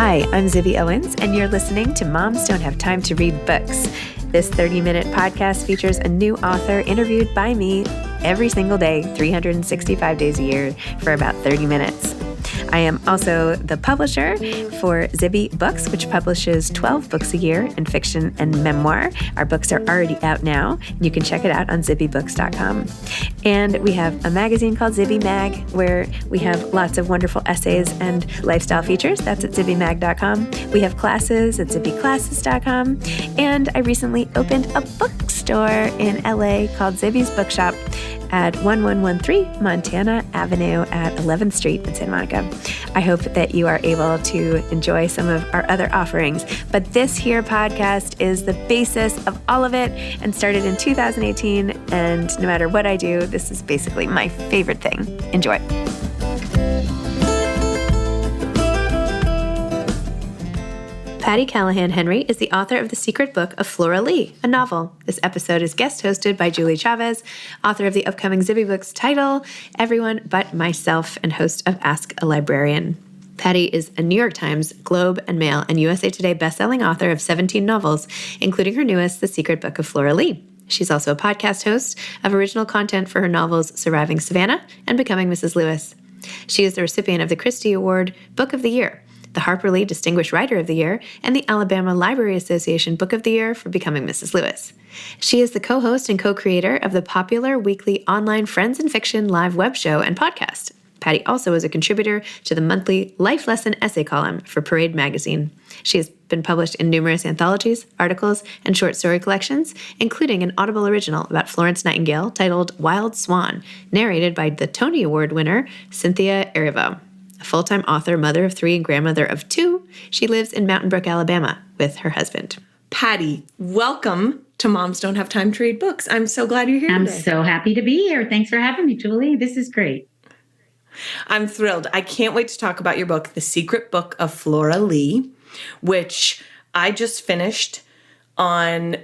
Hi, I'm Zibby Owens, and you're listening to Moms Don't Have Time to Read Books. This 30-minute podcast features a new author interviewed by me every single day, 365 days a year, for about 30 minutes. I am also the publisher for Zibby Books, which publishes 12 books a year in fiction and memoir. Our books are already out now. You can check it out on zibbybooks.com. And we have a magazine called Zibby Mag, where we have lots of wonderful essays and lifestyle features. That's at zibbymag.com. We have classes at zibbyclasses.com. And I recently opened a bookstore in LA called Zibby's Bookshop at 1113 Montana Avenue at 11th Street in Santa Monica. I hope that you are able to enjoy some of our other offerings, but this here podcast is the basis of all of it and started in 2018, and no matter what I do, this is basically my favorite thing. Enjoy. Patti Callahan Henry is the author of The Secret Book of FLORA LEA, a novel. This episode is guest hosted by Julie Chavez, author of the upcoming Zibby Books title, Everyone But Myself, and host of Ask a Librarian. Patti is a New York Times, Globe and Mail, and USA Today bestselling author of 17 novels, including her newest, The Secret Book of FLORA LEA. She's also a podcast host of original content for her novels Surviving Savannah and Becoming Mrs. Lewis. She is the recipient of the Christie Award Book of the Year, the Harper Lee Distinguished Writer of the Year, and the Alabama Library Association Book of the Year for Becoming Mrs. Lewis. She is the co-host and co-creator of the popular weekly online Friends in Fiction live web show and podcast. Patti also is a contributor to the monthly Life Lesson essay column for Parade magazine. She has been published in numerous anthologies, articles, and short story collections, including an Audible original about Florence Nightingale titled Wild Swan, narrated by the Tony Award winner Cynthia Erivo. A full-time author, mother of 3, and grandmother of 2, she lives in Mountain Brook, Alabama, with her husband. Patti, welcome to Moms Don't Have Time to Read Books. I'm so glad you're here I'm today. so happy to be here. Thanks for having me, Julie. This is great. I'm thrilled. I can't wait to talk about your book, The Secret Book of FLORA LEA, which I just finished on,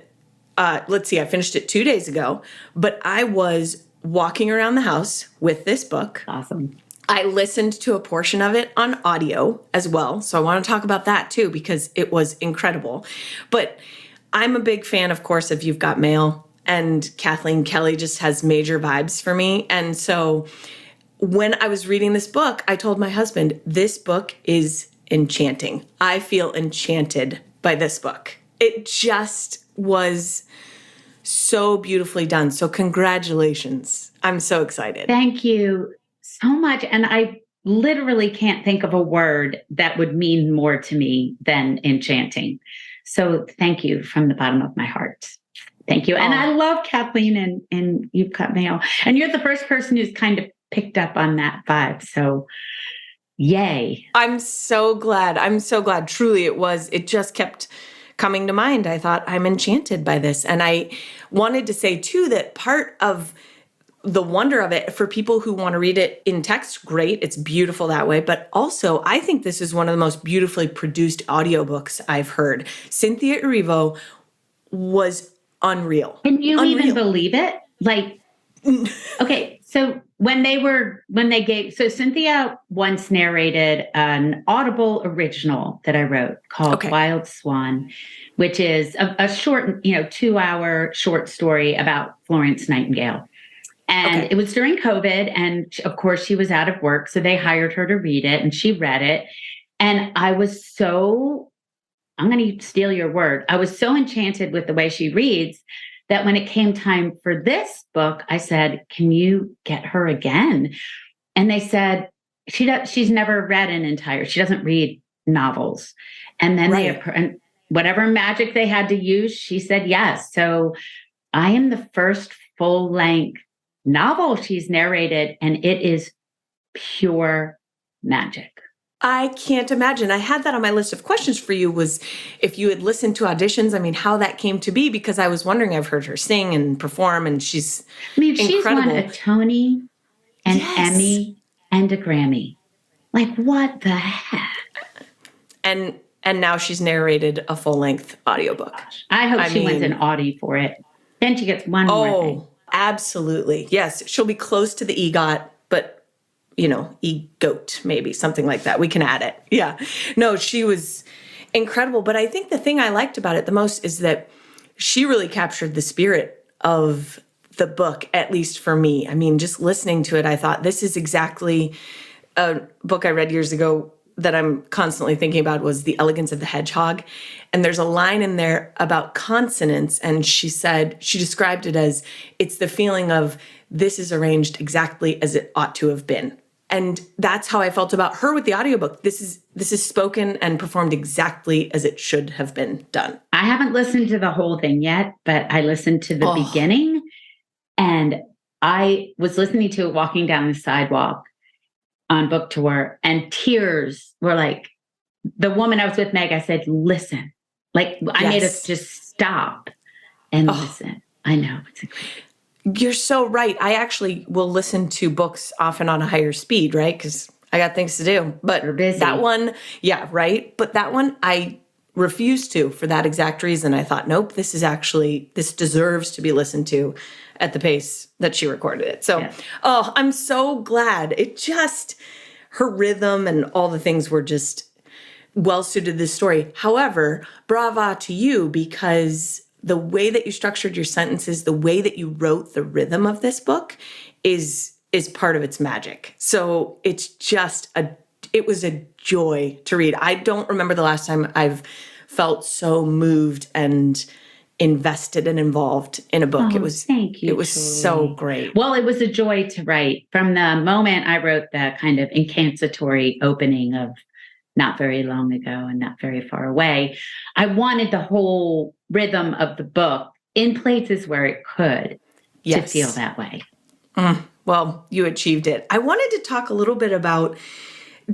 I finished it 2 days ago, but I was walking around the house with this book. Awesome. I listened to a portion of it on audio as well. So I want to talk about that too, because it was incredible. But I'm a big fan, of course, of You've Got Mail, and Kathleen Kelly just has major vibes for me. And so when I was reading this book, I told my husband, this book is enchanting. I feel enchanted by this book. It just was so beautifully done. So congratulations. I'm so excited. Thank you so much. And I literally can't think of a word that would mean more to me than enchanting. So thank you from the bottom of my heart. Thank you. And I love Kathleen and You've Got Mail. And you're the first person who's kind of picked up on that vibe. So yay. I'm so glad. Truly, it just kept coming to mind. I thought, I'm enchanted by this. And I wanted to say too, that part of the wonder of it for people who want to read it in text, great. It's beautiful that way. But also, I think this is one of the most beautifully produced audiobooks I've heard. Cynthia Erivo was unreal. Can you even believe it? Like, okay, so so Cynthia once narrated an Audible original that I wrote called Wild Swan, which is a short, 2-hour short story about Florence Nightingale. And it was during COVID, and of course she was out of work, so they hired her to read it, and she read it. And I was so, I'm going to steal your word, I was so enchanted with the way she reads that when it came time for this book, I said, can you get her again? And they said, she's never read she doesn't read novels. And then and whatever magic they had to use, she said yes. So I am the first full-length novel she's narrated, and it is pure magic. I can't imagine. I had that on my list of questions for you, was if you had listened to auditions, how that came to be, because I was wondering, I've heard her sing and perform, and she's incredible. She's won a Tony, an Emmy, and a Grammy. Like, what the heck? And now she's narrated a full-length audiobook. I hope she wins an Audie for it. Then she gets one more thing. Absolutely. Yes. She'll be close to the EGOT, but e-goat, maybe something like that. We can add it. Yeah. No, she was incredible. But I think the thing I liked about it the most is that she really captured the spirit of the book, at least for me. I mean, just listening to it, I thought this is exactly a book I read years ago that I'm constantly thinking about was The Elegance of the Hedgehog. And there's a line in there about consonants. And she described it as, it's the feeling of this is arranged exactly as it ought to have been. And that's how I felt about her with the audiobook. This is spoken and performed exactly as it should have been done. I haven't listened to the whole thing yet, but I listened to the beginning, and I was listening to it walking down the sidewalk on book tour, and tears were like, the woman I was with, Meg, I said, listen, like I made us just stop and listen. I know. It's incredible. You're so right. I actually will listen to books often on a higher speed, right? Because I got things to do. But we're busy. That one, yeah, right. But that one, I refused to for that exact reason. I thought, nope, this deserves to be listened to at the pace that she recorded it. So, I'm so glad. Her rhythm and all the things were just well suited to this story. However, brava to you, because the way that you structured your sentences, the way that you wrote the rhythm of this book is part of its magic. So it's it was a joy to read. I don't remember the last time I've felt so moved and invested and involved in a book. Thank you. It was so great. Well, it was a joy to write. From the moment I wrote the kind of incantatory opening of Not Very Long Ago and Not Very Far Away, I wanted the whole rhythm of the book in places where it could to feel that way. Well, you achieved it. I wanted to talk a little bit about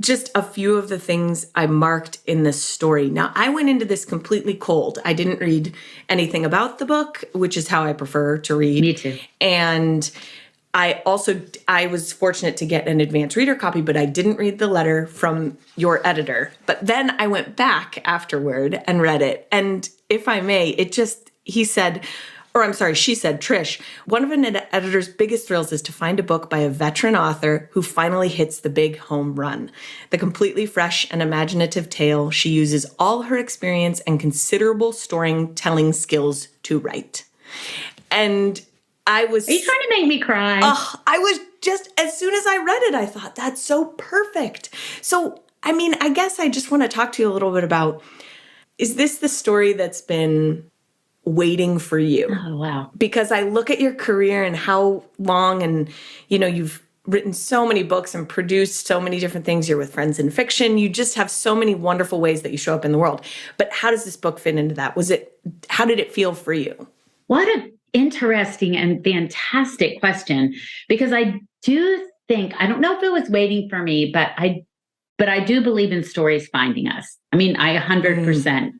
just a few of the things I marked in this story. Now, I went into this completely cold. I didn't read anything about the book, which is how I prefer to read. Me too. And I was fortunate to get an advanced reader copy, but I didn't read the letter from your editor. But then I went back afterward and read it. And if I may, she said, Trish, one of an editor's biggest thrills is to find a book by a veteran author who finally hits the big home run. The completely fresh and imaginative tale, she uses all her experience and considerable storytelling skills to write. And I was... Are you trying to make me cry? I was just, as soon as I read it, I thought, that's so perfect. So, I mean, I guess I just want to talk to you a little bit about, is this the story that's been waiting for you? Oh, wow. Because I look at your career and how long, and, you've written so many books and produced so many different things. You're with Friends in Fiction. You just have so many wonderful ways that you show up in the world. But how does this book fit into that? How did it feel for you? What an interesting and fantastic question, because I do think, I don't know if it was waiting for me, but I do believe in stories finding us. I mean, I 100%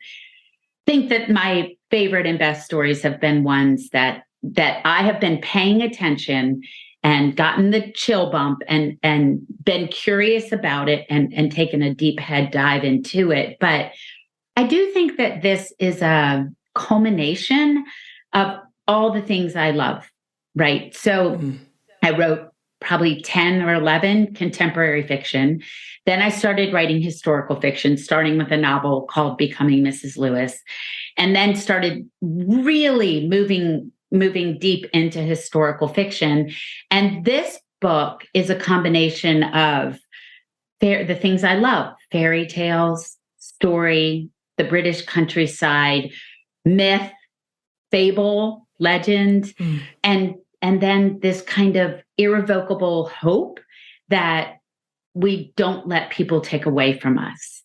think that my favorite and best stories have been ones that I have been paying attention and gotten the chill bump and been curious about it and taken a deep head dive into it. But I do think that this is a culmination of all the things I love, right? So I wrote probably 10 or 11 contemporary fiction. Then I started writing historical fiction, starting with a novel called Becoming Mrs. Lewis, and then started really moving deep into historical fiction. And this book is a combination of the things I love: fairy tales, story, the British countryside, myth, fable, legend, and then this kind of irrevocable hope that we don't let people take away from us,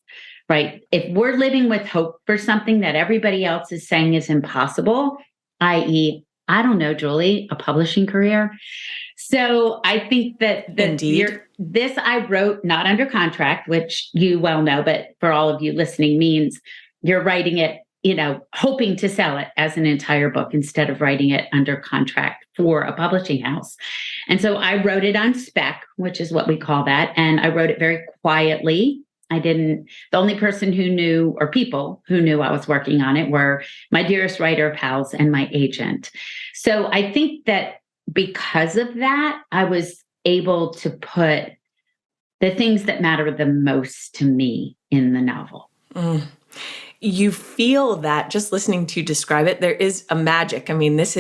right? If we're living with hope for something that everybody else is saying is impossible, i.e., I don't know, Julie, a publishing career. So I think that this I wrote not under contract, which you well know, but for all of you listening means you're writing it, hoping to sell it as an entire book instead of writing it under contract for a publishing house. And so I wrote it on spec, which is what we call that. And I wrote it very quietly. The only person who knew, or people who knew I was working on it, were my dearest writer pals and my agent. So I think that because of that, I was able to put the things that matter the most to me in the novel. You feel that just listening to you describe it, there is a magic. I mean, it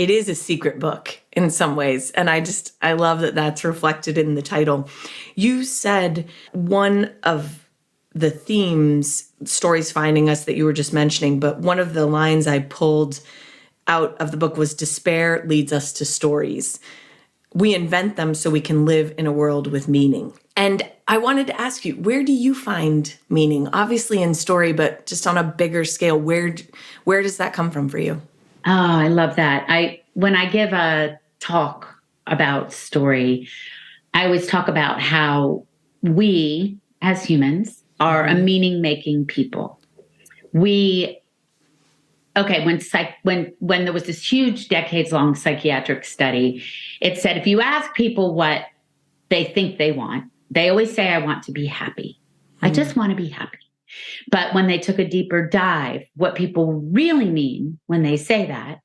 is a secret book in some ways. And I love that that's reflected in the title. You said one of the themes, stories finding us, that you were just mentioning, but one of the lines I pulled out of the book was, despair leads us to stories. We invent them so we can live in a world with meaning. And I wanted to ask you, where do you find meaning? Obviously in story, but just on a bigger scale, where does that come from for you? Oh, I love that. When I give a talk about story, I always talk about how we as humans are a meaning-making people. When there was this huge decades-long psychiatric study, it said if you ask people what they think they want, they always say, I want to be happy. I just want to be happy. But when they took a deeper dive, what people really mean when they say that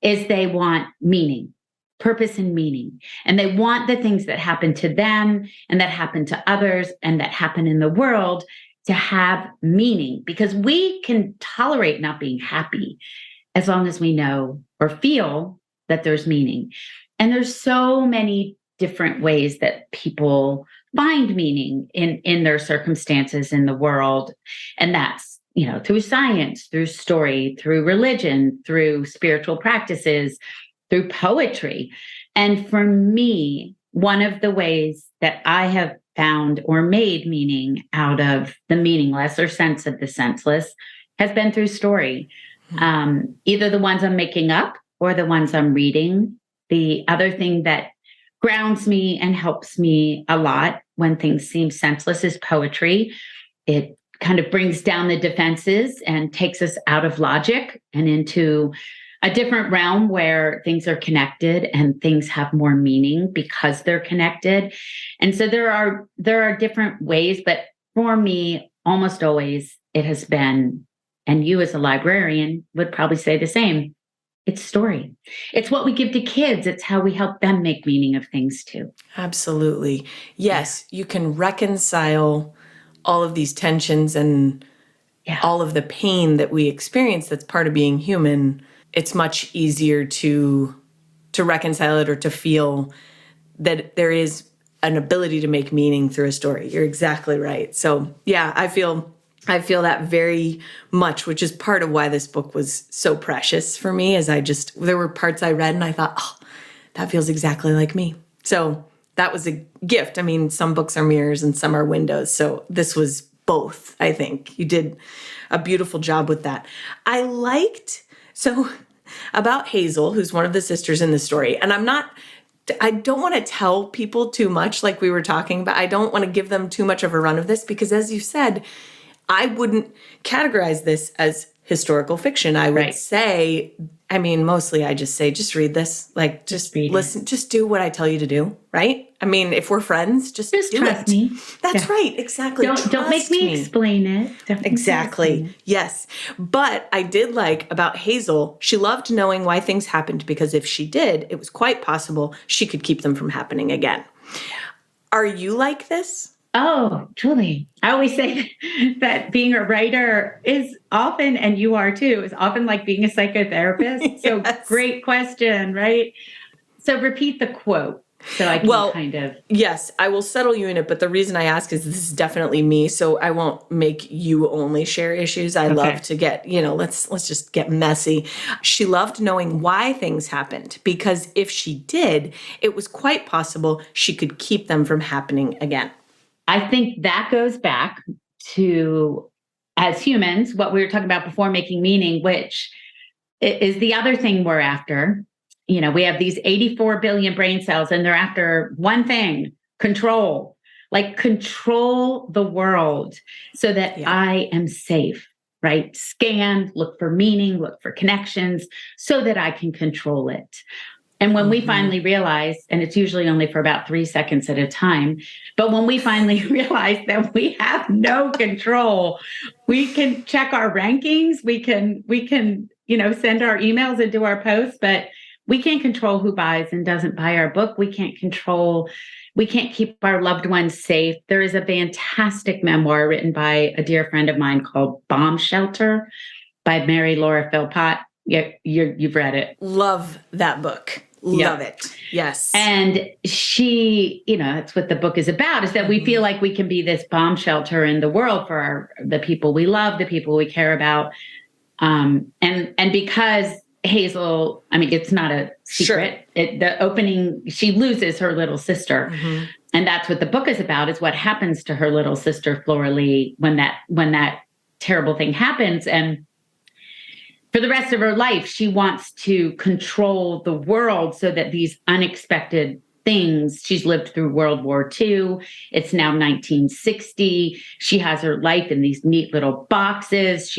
is they want meaning, purpose and meaning. And they want the things that happen to them and that happen to others and that happen in the world to have meaning, because we can tolerate not being happy as long as we know or feel that there's meaning. And there's so many different ways that people find meaning in their circumstances in the world. And that's, through science, through story, through religion, through spiritual practices, through poetry. And for me, one of the ways that I have found or made meaning out of the meaningless or sense of the senseless has been through story. Either the ones I'm making up or the ones I'm reading. The other thing that grounds me and helps me a lot when things seem senseless is poetry. It kind of brings down the defenses and takes us out of logic and into a different realm where things are connected and things have more meaning because they're connected. And so there are different ways, but for me, almost always it has been, and you as a librarian would probably say the same, it's story. It's what we give to kids. It's how we help them make meaning of things too. Absolutely. Yes, you can reconcile all of these tensions and all of the pain that we experience that's part of being human. It's much easier to reconcile it or to feel that there is an ability to make meaning through a story. You're exactly right. So yeah, I feel that very much, which is part of why this book was so precious for me, as there were parts I read and I thought, oh, that feels exactly like me. So that was a gift. I mean, some books are mirrors and some are windows. So this was both, I think. You did a beautiful job with that. So about Hazel, who's one of the sisters in the story, and I don't want to tell people too much, like we were talking about. I don't want to give them too much of a run of this because, as you said, I wouldn't categorize this as historical fiction. I would say, I mean, mostly I just say, just read this. Like, just listen, just do what I tell you to do, right? I mean, if we're friends, just do trust it. me. That's right. Exactly. Don't make me explain it. Exactly. Yes. But I did like about Hazel, she loved knowing why things happened because if she did, it was quite possible she could keep them from happening again. Are you like this? Oh, Julie, I always say that being a writer is often, and you are too, is often like being a psychotherapist. So great question, right? So repeat the quote so I can kind of. Yes, I will settle you in it. But the reason I ask is this is definitely me. So I won't make you only share issues. I love to get, let's just get messy. She loved knowing why things happened because if she did, it was quite possible she could keep them from happening again. I think that goes back to, as humans, what we were talking about before, making meaning, which is the other thing we're after. We have these 84 billion brain cells and they're after one thing, control. Like control the world so that I am safe, right? Scan, look for meaning, look for connections so that I can control it. And when we finally realize, and it's usually only for about 3 seconds at a time, but when we finally realize that we have no control, we can check our rankings, we can, send our emails and do our posts, but we can't control who buys and doesn't buy our book. We can't control we can't keep our loved ones safe. There is a fantastic memoir written by a dear friend of mine called Bomb Shelter by Mary Laura Philpott. Yeah, you've read it. Love that book. Love it. Yes. And she, that's what the book is about, is that we feel like we can be this bomb shelter in the world for the people we love, the people we care about. And because Hazel, it's not a secret. Sure. The opening, she loses her little sister. Mm-hmm. And that's what the book is about, is what happens to her little sister, Flora Lee, when that terrible thing happens. And for the rest of her life, she wants to control the world so that these unexpected things, she's lived through World War II. It's now 1960. She has her life in these neat little boxes.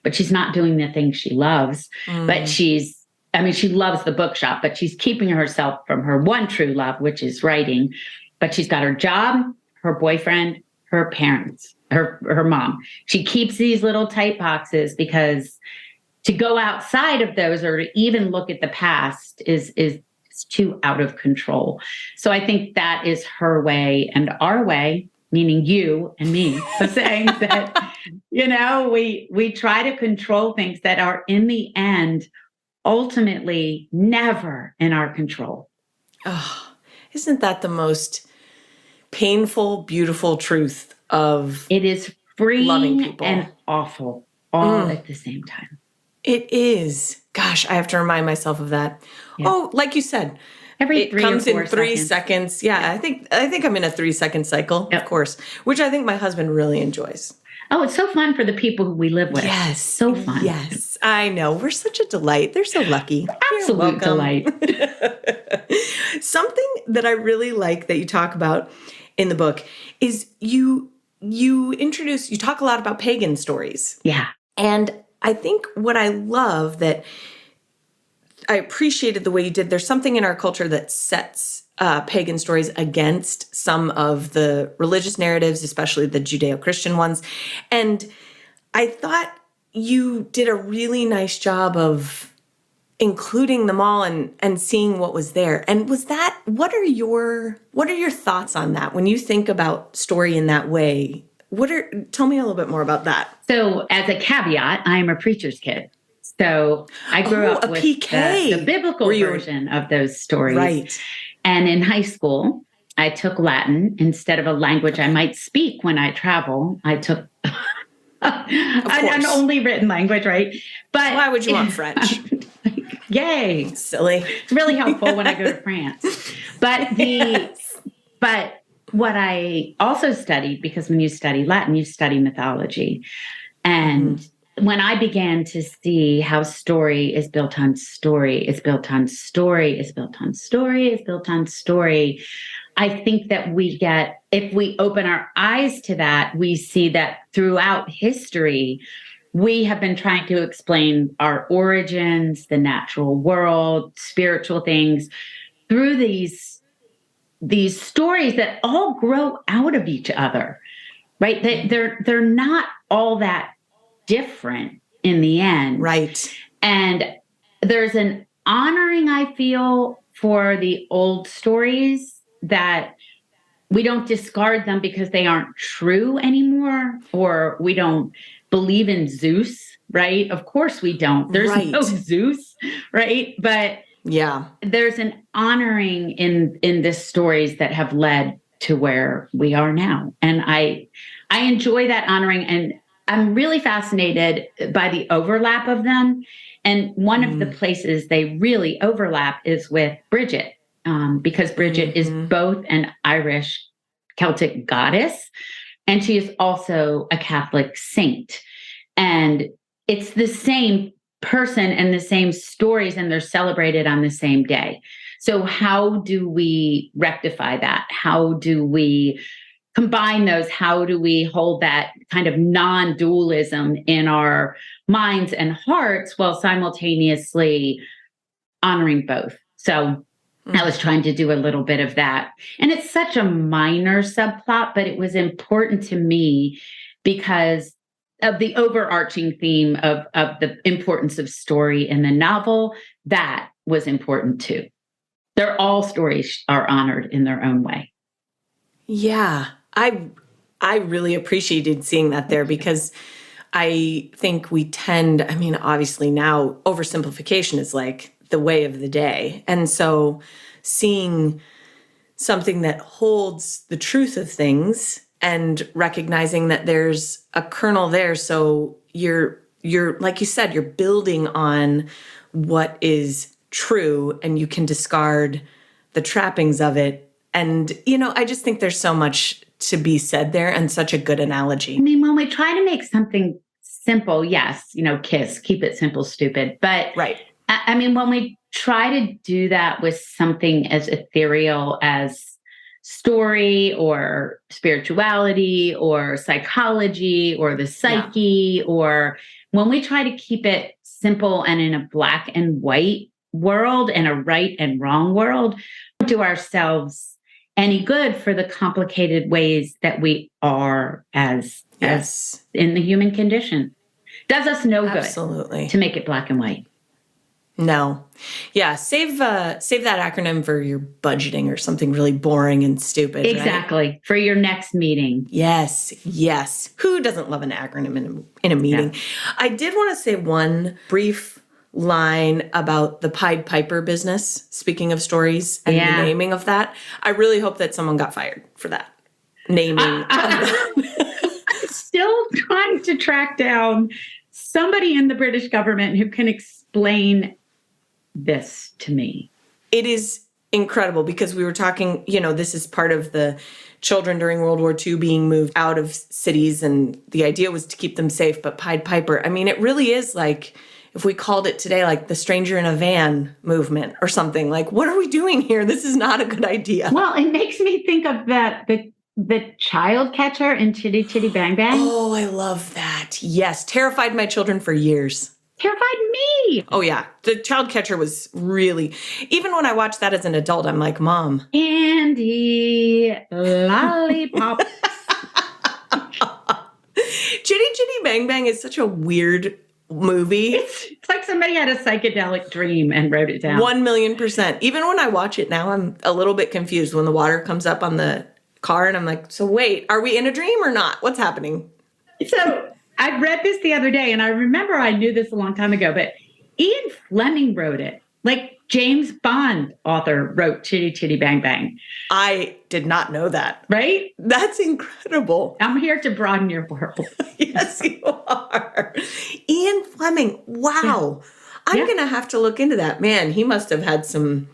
But she's not doing the things she loves. But she loves the bookshop, but she's keeping herself from her one true love, which is writing. But she's got her job, her boyfriend, her parents, her mom. She keeps these little tight boxes because to go outside of those or to even look at the past is too out of control. So I think that is her way and our way, meaning you and me, of saying that, we try to control things that are in the end, ultimately never in our control. Oh, isn't that the most painful, beautiful truth of it is freeing loving people and awful all at the same time. It is. Gosh, I have to remind myself of that. Yeah. Oh, like you said, it comes in 3 seconds. Yeah, I think I'm in a 3-second cycle, of course, which I think my husband really enjoys. Oh, it's so fun for the people who we live with. Yes. So fun. Yes. I know. We're such a delight. They're so lucky. Absolute delight. Something that I really like that you talk about in the book is you talk a lot about pagan stories. Yeah. And I think what I love that I appreciated the way you did, there's something in our culture that sets pagan stories against some of the religious narratives, especially the Judeo-Christian ones. And I thought you did a really nice job of including them all and seeing what was there. And what are your thoughts on that when you think about story in that way? Tell me a little bit more about that. So as a caveat, I'm a preacher's kid. So I grew up with the biblical version of those stories. Right. And in high school, I took Latin instead of a language I might speak when I travel. I took an only written language, right? But why would you want French? Yay. Silly. It's really helpful when I go to France. But but what I also studied, because when you study Latin, you study mythology. And when I began to see how story is built on story, is built on story, is built on story, is built on story, I think that if we open our eyes to that, we see that throughout history, we have been trying to explain our origins, the natural world, spiritual things through these stories that all grow out of each other, right? They're not all that different in the end. Right. And there's an honoring, I feel, for the old stories, that we don't discard them because they aren't true anymore, or we don't believe in Zeus, right? Of course we don't. There's no Zeus, right? But yeah, there's an honoring in the stories that have led to where we are now. And I enjoy that honoring, and I'm really fascinated by the overlap of them. And one of the places they really overlap is with Bridget, because Bridget is both an Irish Celtic goddess, and she is also a Catholic saint. And it's the same person and the same stories, and they're celebrated on the same day. So how do we rectify that? How do we combine those? How do we hold that kind of non-dualism in our minds and hearts while simultaneously honoring both? So I was trying to do a little bit of that. And it's such a minor subplot, but it was important to me because of the overarching theme of the importance of story in the novel. That was important too. They're all stories are honored in their own way. Yeah, I really appreciated seeing that there because I think we tend, I mean, obviously now oversimplification is like the way of the day. And so seeing something that holds the truth of things and recognizing that there's a kernel there. So you're like you said, you're building on what is true and you can discard the trappings of it. And, I just think there's so much to be said there and such a good analogy. I mean, when we try to make something simple, yes, KISS, keep it simple, stupid. But right. I mean, when we try to do that with something as ethereal as story or spirituality or psychology or the psyche, or when we try to keep it simple and in a black and white world and a right and wrong world, we don't do ourselves any good for the complicated ways that we are as in the human condition. Does us no Absolutely. good to make it black and white. No. Yeah. Save that acronym for your budgeting or something really boring and stupid. Exactly. Right? For your next meeting. Yes. Yes. Who doesn't love an acronym in a meeting? Yeah. I did want to say one brief line about the Pied Piper business, speaking of stories and the naming of that. I really hope that someone got fired for that. Naming. I'm still trying to track down somebody in the British government who can explain this to me. It is incredible because we were talking, this is part of the children during World War II being moved out of cities, and the idea was to keep them safe. But Pied Piper, I mean, it really is like, if we called it today, like the stranger in a van movement or something, like, what are we doing here? This is not a good idea. Well, it makes me think of the child catcher in Chitty Chitty Bang Bang. Oh, I love that. Yes. Terrified my children for years. Terrified me. Oh, yeah. The child catcher was really, even when I watched that as an adult, I'm like, Mom. Candy, lollipops. Chitty Chitty Bang Bang is such a weird movie. It's like somebody had a psychedelic dream and wrote it down. 1,000,000%. Even when I watch it now, I'm a little bit confused when the water comes up on the car and I'm like, so wait, are we in a dream or not? What's happening? So I read this the other day and I remember I knew this a long time ago, but Ian Fleming wrote it. Like James Bond author wrote Chitty Chitty Bang Bang. I did not know that. Right? That's incredible. I'm here to broaden your world. Yes, you are. Ian Fleming. Wow. I'm going to have to look into that. Man, he must have had some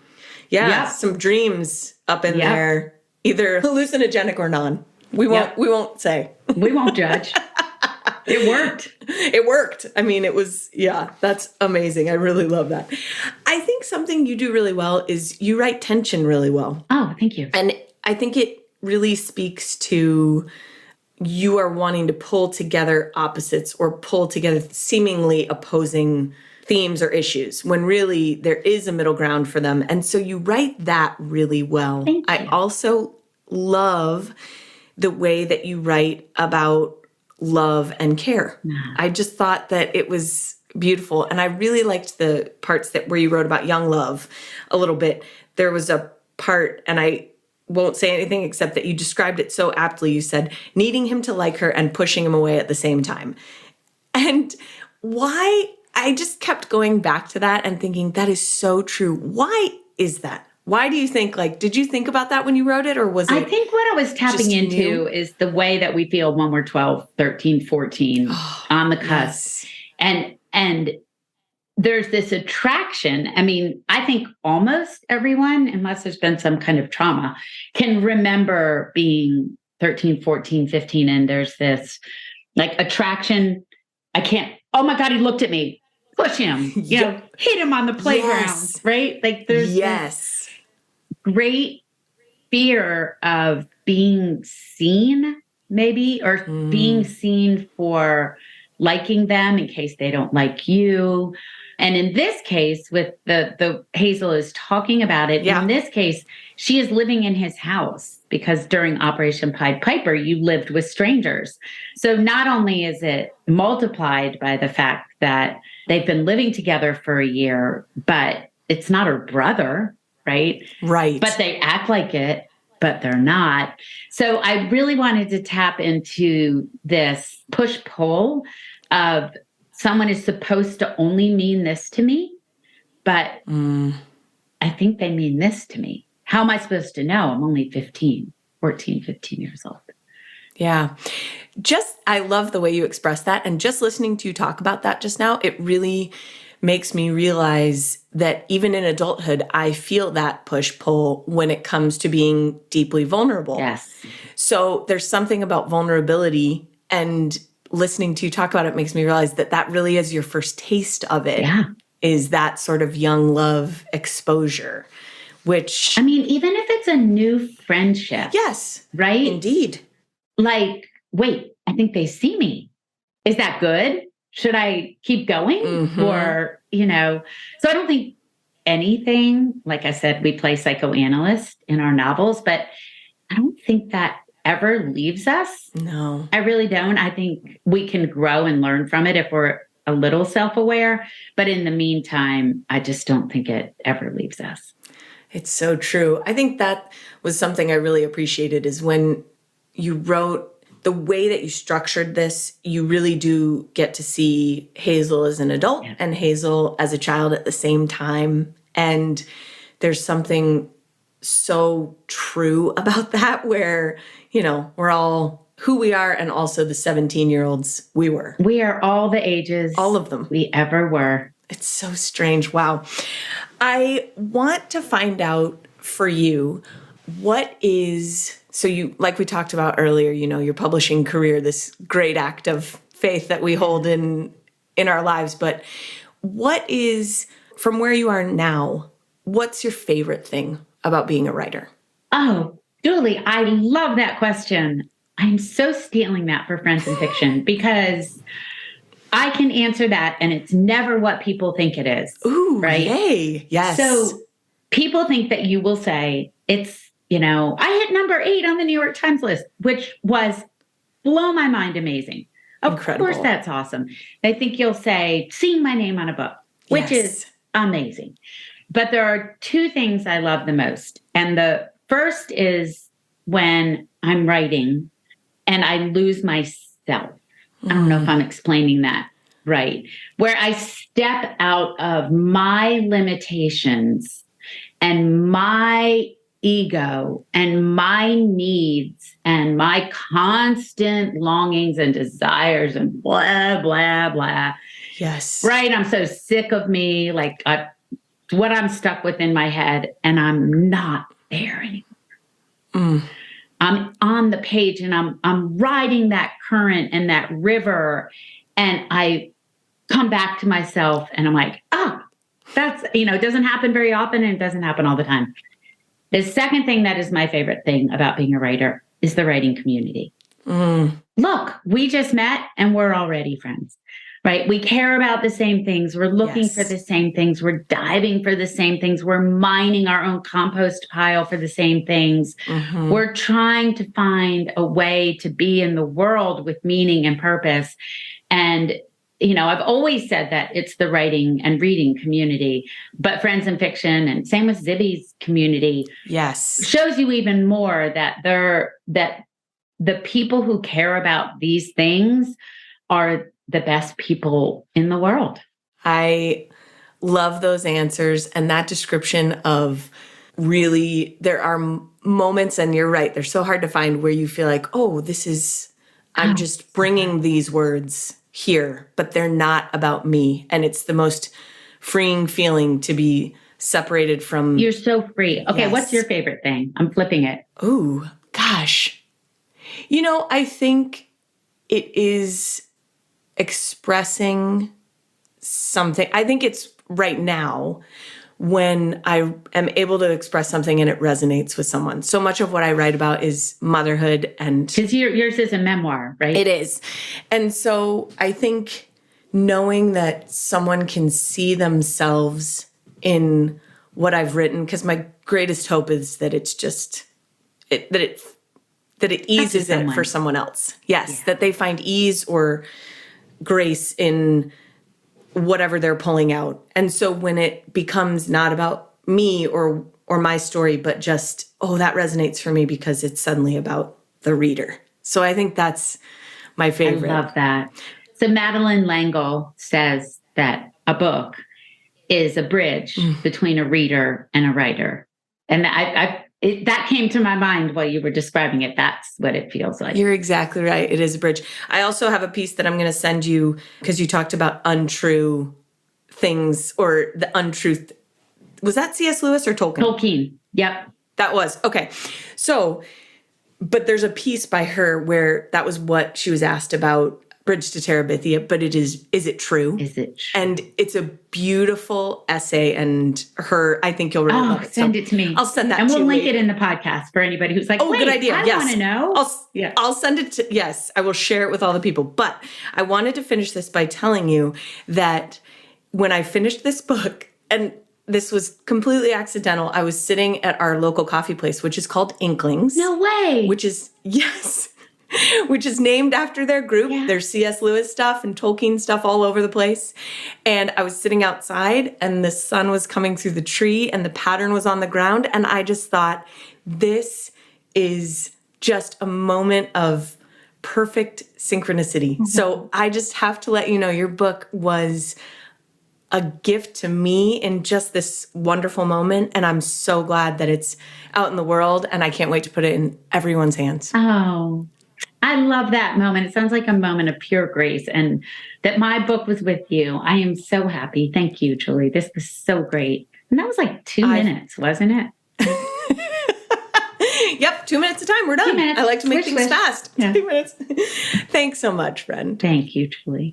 dreams up in there, either hallucinogenic or non. We won't say. We won't judge. It worked. It worked. I mean, it was, that's amazing. I really love that. I think something you do really well is you write tension really well. Oh, thank you. And I think it really speaks to you are wanting to pull together opposites or pull together seemingly opposing themes or issues when really there is a middle ground for them. And so you write that really well. Thank you. I also love the way that you write about love and care. I just thought that it was beautiful. And I really liked the parts where you wrote about young love a little bit. There was a part, and I won't say anything except that you described it so aptly. You said, needing him to like her and pushing him away at the same time. And why? I just kept going back to that and thinking that is so true. Why is that? Why do you think, did you think about that when you wrote it, or was it? I think what I was tapping into is the way that we feel when we're 12, 13, 14, on the cusp. Yes. And there's this attraction. I mean, I think almost everyone, unless there's been some kind of trauma, can remember being 13, 14, 15, and there's this attraction. Oh my God, he looked at me. Push him, hit him on the playground, right? There's this great fear of being seen, maybe, or being seen for liking them in case they don't like you. And in this case, with the Hazel is talking about it. In this case, she is living in his house because during Operation Pied Piper, you lived with strangers. So not only is it multiplied by the fact that they've been living together for a year, but it's not her brother. right? Right. But they act like it, but they're not. So I really wanted to tap into this push-pull of someone is supposed to only mean this to me, but I think they mean this to me. How am I supposed to know? I'm only 15 years old. Yeah. I love the way you express that. And just listening to you talk about that just now, it really makes me realize that even in adulthood, I feel that push-pull when it comes to being deeply vulnerable. Yes. So there's something about vulnerability, and listening to you talk about it makes me realize that that really is your first taste of it. Yeah. Is that sort of young love exposure, which... I mean, even if it's a new friendship. Yes. Right? Indeed. Like, wait, I think they see me. Is that good? Should I keep going? Mm-hmm. Or, so I don't think anything, like I said, we play psychoanalyst in our novels, but I don't think that ever leaves us. No. I really don't. I think we can grow and learn from it if we're a little self-aware. But in the meantime, I just don't think it ever leaves us. It's so true. I think that was something I really appreciated, is when you wrote, the way that you structured this, you really do get to see Hazel as an adult and Hazel as a child at the same time. And there's something so true about that, where, we're all who we are, and also the 17-year-olds we were. We are all the ages. All of them. We ever were. It's so strange. Wow. I want to find out for you, what is... So you, like we talked about earlier, your publishing career, this great act of faith that we hold in our lives. But what is, from where you are now, what's your favorite thing about being a writer? Oh, Julie, I love that question. I'm so stealing that for Friends in Fiction, because I can answer that and it's never what people think it is. Ooh, right? Yay. Yes. So people think that you will say it's, I hit number 8 on the New York Times list, which was, blow my mind, amazing. Incredible. Of course, that's awesome. They think you'll say, seeing my name on a book, which is amazing. But there are 2 things I love the most. And the first is when I'm writing and I lose myself. I don't know if I'm explaining that right. Where I step out of my limitations and my ego and my needs and my constant longings and desires and blah, blah, blah. Yes. Right. I'm so sick of me. Like what I'm stuck with in my head, and I'm not there anymore. I'm on the page and I'm riding that current and that river, and I come back to myself and I'm like, that's, it doesn't happen very often, and it doesn't happen all the time. The second thing that is my favorite thing about being a writer is the writing community. Look, we just met and we're already friends, right? We care about the same things. We're looking for the same things. We're diving for the same things. We're mining our own compost pile for the same things. We're trying to find a way to be in the world with meaning and purpose. And I've always said that it's the writing and reading community, but Friends in Fiction, and same with Zibby's community, shows you even more that the people who care about these things are the best people in the world. I love those answers and that description of, really, there are moments, and you're right, they're so hard to find, where you feel like, I'm just bringing these words here, but they're not about me. And it's the most freeing feeling to be separated from... You're so free. Okay, what's your favorite thing? I'm flipping it. Ooh, gosh. I think it is expressing something. I think it's right now when I am able to express something and it resonates with someone. So much of what I write about is motherhood, and... Because yours is a memoir, right? It is. And so I think knowing that someone can see themselves in what I've written, because my greatest hope is that it's just... that it eases it for someone else. Yes, that they find ease or grace in whatever they're pulling out. And so when it becomes not about me or or my story, but just, oh, that resonates for me because it's suddenly about the reader. So I think that's my favorite. I love that. So Madeline L'Engle says that a book is a bridge between a reader and a writer. And that came to my mind while you were describing it. That's what it feels like. You're exactly right. It is a bridge. I also have a piece that I'm going to send you because you talked about untrue things or the untruth. Was that C.S. Lewis or Tolkien? Tolkien. Yep. That was. Okay. So, but there's a piece by her where that was what she was asked about Bridge to Terabithia, but is it true? Is it true? And it's a beautiful essay, and I think you'll really love it. Send it to me. I'll send that to you. And we'll link it in the podcast for anybody who's like, good idea. I want to know. I'll send it to, yes, I will share it with all the people. But I wanted to finish this by telling you that when I finished this book, and this was completely accidental, I was sitting at our local coffee place, which is called Inklings. No way. Which is named after their group. Yeah. There's C.S. Lewis stuff and Tolkien stuff all over the place. And I was sitting outside and the sun was coming through the tree and the pattern was on the ground. And I just thought, this is just a moment of perfect synchronicity. Mm-hmm. So I just have to let you know, your book was a gift to me in just this wonderful moment. And I'm so glad that it's out in the world, and I can't wait to put it in everyone's hands. Oh, I love that moment. It sounds like a moment of pure grace, and that my book was with you. I am so happy. Thank you, Julie. This was so great. And that was like 2 minutes, wasn't it? Yep, 2 minutes of time. We're done. 2 minutes. I like to make things fast. Yeah. 2 minutes. Thanks so much, friend. Thank you, Julie.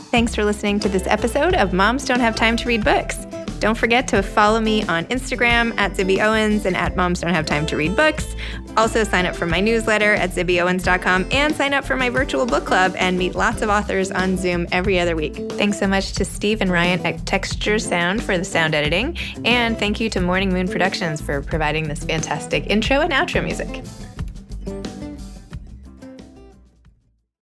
Thanks for listening to this episode of Moms Don't Have Time to Read Books. Don't forget to follow me on Instagram at Zibby Owens and at Moms Don't Have Time to Read Books. Also sign up for my newsletter at zibbyowens.com and sign up for my virtual book club and meet lots of authors on Zoom every other week. Thanks so much to Steve and Ryan at Texture Sound for the sound editing. And thank you to Morning Moon Productions for providing this fantastic intro and outro music.